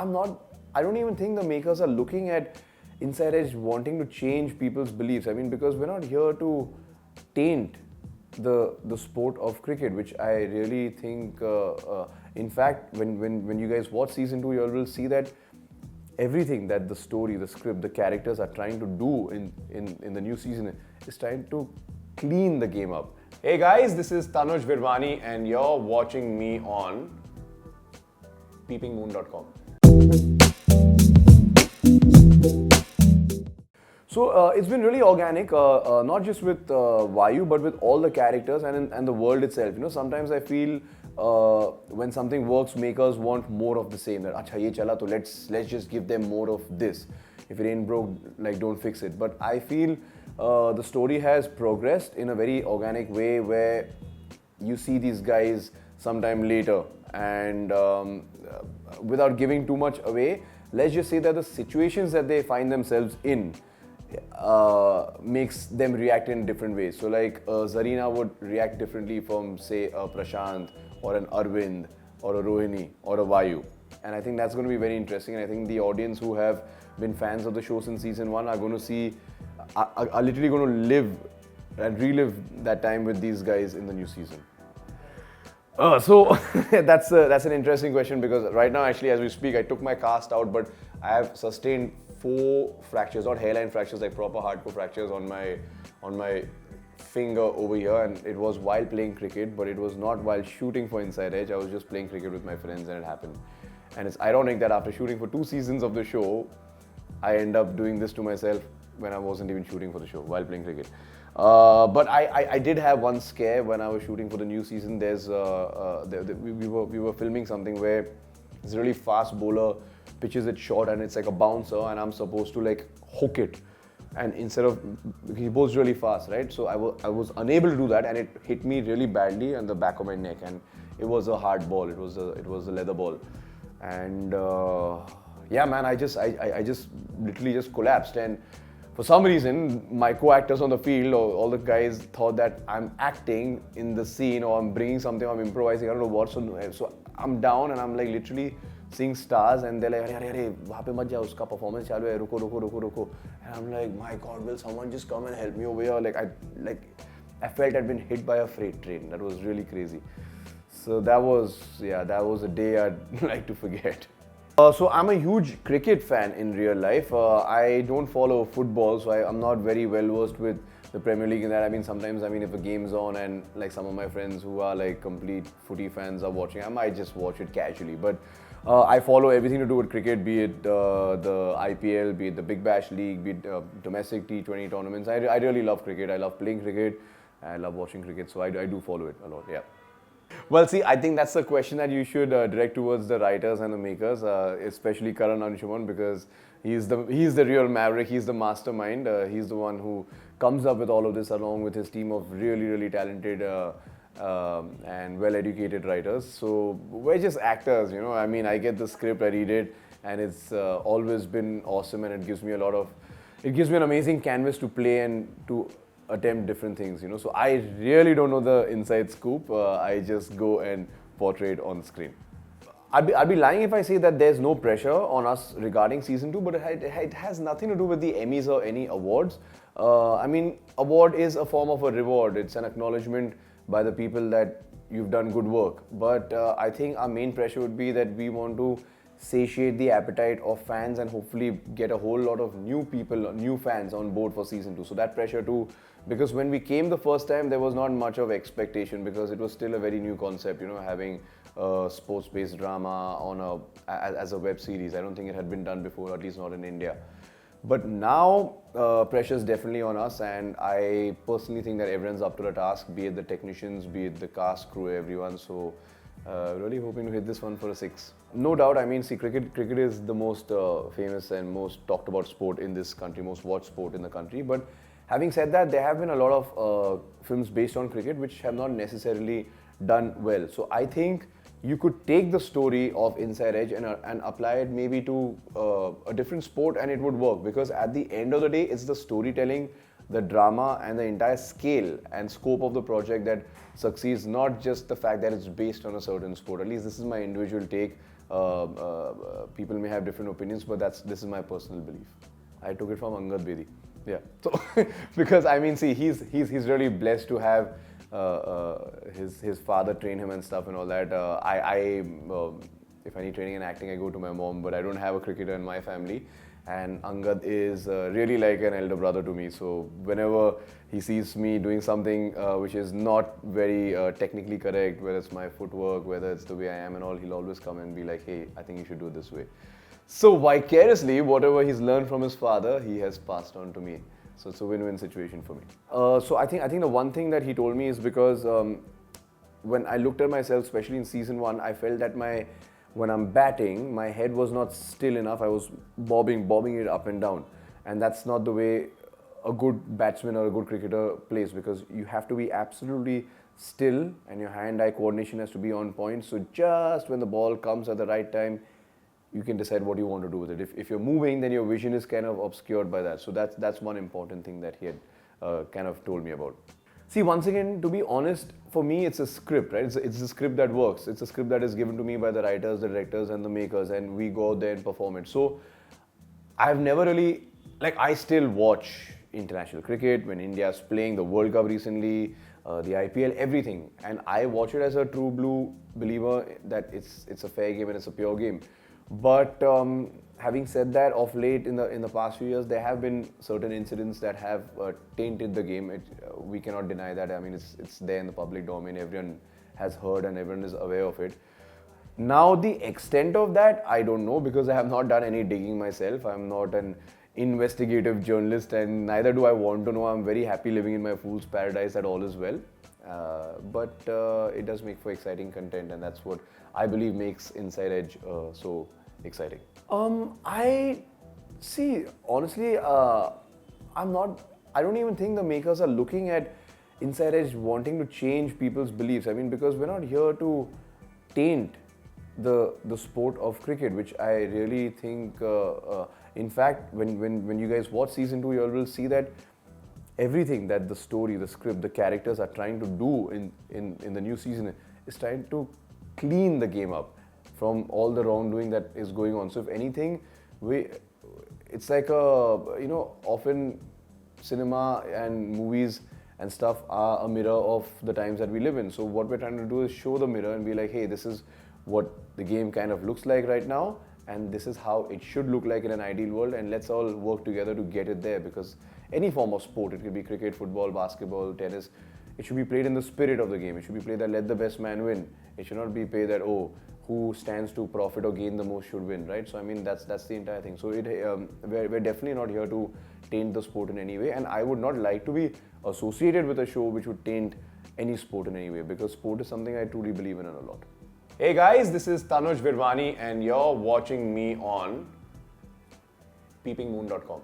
I'm not. I don't even think the makers are looking at Inside Edge wanting to change people's beliefs. I mean, because we're not here to taint the sport of cricket, which I really think. In fact, when you guys watch season 2, you all will see that everything that the story, the script, the characters are trying to do in the new season is trying to clean the game up. Hey guys, this is Tanuj Virwani and you're watching me on peepingmoon.com. So it's been really organic, not just with Vayu, but with all the characters and the world itself. You know, sometimes I feel when something works, makers want more of the same. That acha ye chala, to let's just give them more of this. If it ain't broke, like don't fix it. But I feel the story has progressed in a very organic way, where you see these guys sometime later, and without giving too much away, let's just say that the situations that they find themselves in makes them react in different ways. So like Zarina would react differently from say a Prashant or an Arvind or a Rohini or a Vayu, and I think that's going to be very interesting. And I think the audience who have been fans of the show since season 1 are going to see, are literally going to live and relive that time with these guys in the new season. So that's an interesting question, because right now, actually, as we speak, I took my cast out, but I have sustained 4 fractures, not hairline fractures, like proper hardcore fractures on my finger over here, and it was while playing cricket, but it was not while shooting for Inside Edge. I was just playing cricket with my friends, and it happened. And it's ironic that after shooting for 2 seasons of the show, I end up doing this to myself when I wasn't even shooting for the show while playing cricket. But I did have one scare when I was shooting for the new season. We were filming something where this really fast bowler pitches it short and it's like a bouncer, and I'm supposed to like hook it. And instead of, he bowls really fast, right? So I was unable to do that, and it hit me really badly on the back of my neck, and it was a hard ball. It was a leather ball, and yeah, man, I just literally just collapsed. And for some reason, my co-actors on the field, or all the guys, thought that I'm acting in the scene, or I'm bringing something, or I'm improvising, I don't know what. So I'm down and I'm like literally seeing stars, and they're like, "Arey, wahan pe mat ja, uska performance chalu hai, ruko." And I'm like, my God, will someone just come and help me over here? I felt I'd been hit by a freight train. That was really crazy. So that was a day I'd like to forget. So I'm a huge cricket fan in real life. I don't follow football, so I'm not very well versed with the Premier League in that. I mean, sometimes, if a game's on and like some of my friends who are like complete footy fans are watching, I might just watch it casually. But I follow everything to do with cricket, be it the IPL, be it the Big Bash League, be it domestic T20 tournaments. I really love cricket. I love playing cricket. I love watching cricket, so I do follow it a lot, yeah. Well, see, I think that's a question that you should direct towards the writers and the makers, especially Karan Anshuman, because he's the real maverick. He's the mastermind. He's the one who comes up with all of this, along with his team of really, really talented and well-educated writers. So we're just actors, you know. I mean, I get the script, I read it, and it's always been awesome, and it gives me an amazing canvas to play and to attempt different things, you know. So I really don't know the inside scoop. I just go and portray it on screen. I'd be lying if I say that there's no pressure on us regarding season 2, but it has nothing to do with the Emmys or any awards. I mean, award is a form of a reward. It's an acknowledgement by the people that you've done good work. But I think our main pressure would be that we want to satiate the appetite of fans and hopefully get a whole lot of new people, new fans on board for season 2. So that pressure too, because when we came the first time, there was not much of expectation, because it was still a very new concept, you know, having a sports-based drama as a web series. I don't think it had been done before, at least not in India. But now pressure is definitely on us, and I personally think that everyone's up to the task, be it the technicians, be it the cast, crew, everyone. So really hoping to hit this one for a 6. No doubt. I mean, see, cricket is the most famous and most talked about sport in this country, most watched sport in the country. But having said that, there have been a lot of films based on cricket which have not necessarily done well. So I think you could take the story of Inside Edge and apply it maybe to a different sport, and it would work, because at the end of the day, it's the storytelling, the drama, and the entire scale and scope of the project that succeeds, not just the fact that it's based on a certain sport. At least this is my individual take. people may have different opinions, but this is my personal belief. I took it from Angad Bedi. Yeah. So because I mean, see, he's really blessed to have his father train him and stuff and all that. If I need training in acting, I go to my mom, but I don't have a cricketer in my family. And Angad is really like an elder brother to me. So whenever he sees me doing something which is not very technically correct, whether it's my footwork, whether it's the way I am and all, he'll always come and be like, hey, I think you should do it this way. So vicariously, whatever he's learned from his father, he has passed on to me. So it's a win-win situation for me. So I think the one thing that he told me is because when I looked at myself, especially in season 1, I felt that when I'm batting, my head was not still enough. I was bobbing it up and down. And that's not the way a good batsman or a good cricketer plays, because you have to be absolutely still and your hand-eye coordination has to be on point. So just when the ball comes at the right time, you can decide what you want to do with it. If you're moving, then your vision is kind of obscured by that. So that's one important thing that he had kind of told me about. See, once again, to be honest, for me, it's a script, right? It's a script that works. It's a script that is given to me by the writers, the directors, and the makers, and we go out there and perform it. So, I've never really, I still watch international cricket when India's playing the World Cup recently, the IPL, everything. And I watch it as a true blue believer that it's a fair game and it's a pure game. But having said that, of late in the past few years, there have been certain incidents that have tainted the game. We cannot deny that. I mean, it's there in the public domain. Everyone has heard and everyone is aware of it. Now, the extent of that, I don't know, because I have not done any digging myself. I'm not an investigative journalist, and neither do I want to know. I'm very happy living in my fool's paradise that all is well. But it does make for exciting content, and that's what I believe makes Inside Edge so exciting. I see, honestly, I don't even think the makers are looking at Inside Edge wanting to change people's beliefs. I mean, because we're not here to taint the sport of cricket, which I really think, in fact, when you guys watch season 2, you all will see that everything that the story, the script, the characters are trying to do in the new season is trying to clean the game up from all the wrongdoing that is going on. So if anything, it's like often cinema and movies and stuff are a mirror of the times that we live in. So what we're trying to do is show the mirror and be like, hey, this is what the game kind of looks like right now, and this is how it should look like in an ideal world, and let's all work together to get it there. Because any form of sport, it could be cricket, football, basketball, tennis, it should be played in the spirit of the game. It should be played that let the best man win. It should not be played that, who stands to profit or gain the most should win, right? So I mean, that's the entire thing. So we're definitely not here to taint the sport in any way, and I would not like to be associated with a show which would taint any sport in any way, because sport is something I truly believe in a lot. Hey guys, this is Tanuj Virwani and you're watching me on peepingmoon.com.